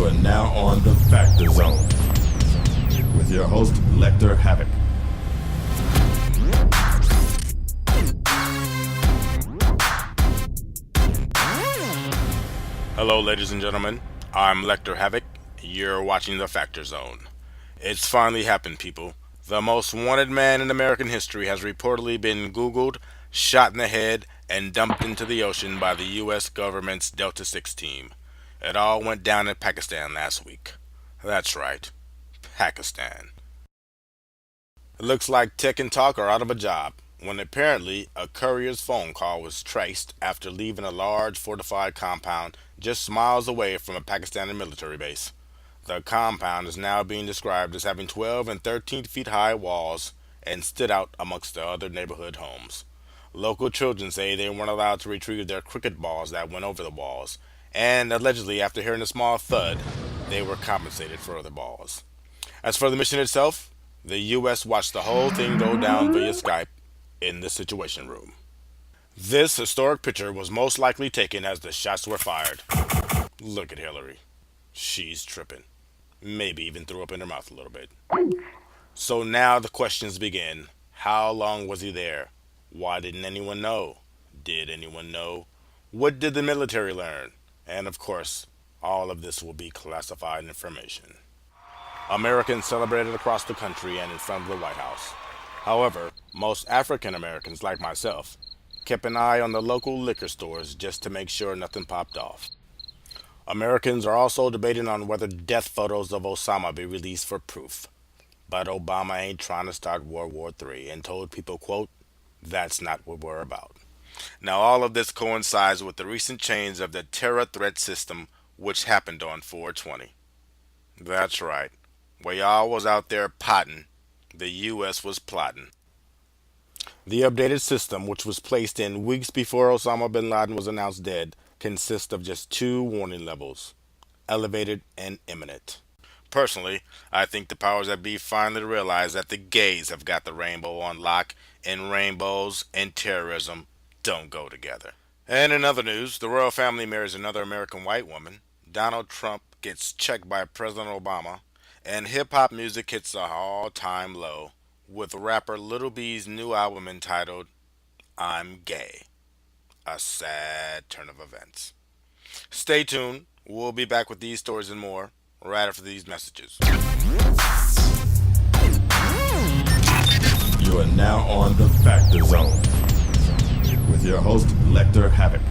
are now on the Factor Zone with your host, Lecter Havoc. Hello, ladies and gentlemen. I'm Lecter Havoc. You're watching the Factor Zone. It's finally happened, people. The most wanted man in American history has reportedly been Googled, shot in the head, and dumped into the ocean by the U.S. government's Delta 6 team. It all went down in Pakistan last week. That's right, Pakistan. It looks like Tech and Talk are out of a job, when apparently a courier's phone call was traced after leaving a large fortified compound just miles away from a Pakistani military base. The compound is now being described as having 12 and 13 feet high walls and stood out amongst the other neighborhood homes. Local children say they weren't allowed to retrieve their cricket balls that went over the walls, and allegedly after hearing a small thud, they were compensated for other balls. As for the mission itself, the U.S. watched the whole thing go down via Skype in the Situation Room. This historic picture was most likely taken as the shots were fired. Look at Hillary. She's tripping. Maybe even threw up in her mouth a little bit. So now the questions begin. How long was he there? Why didn't anyone know? Did anyone know? What did the military learn? And of course, all of this will be classified information. Americans celebrated across the country and in front of the White House. However, most African Americans, like myself, kept an eye on the local liquor stores just to make sure nothing popped off. Americans are also debating on whether death photos of Osama be released for proof. But Obama ain't trying to start World War III and told people, quote, "That's not what we're about." Now all of this coincides with the recent change of the terror threat system which happened on 4/20. That's right. While y'all was out there potting, the U.S. was plotting. The updated system, which was placed in weeks before Osama bin Laden was announced dead, consists of just two warning levels: elevated and imminent. Personally, I think the powers that be finally realize that the gays have got the rainbow on lock, and rainbows and terrorism don't go together. And in other news, the royal family marries another American white woman, Donald Trump gets checked by President Obama, and hip-hop music hits a all-time low, with rapper Lil B's new album entitled I'm Gay. A sad turn of events. Stay tuned. We'll be back with these stories and more right after these messages. You are now on the Factor Zone with your host, Lecter Havoc.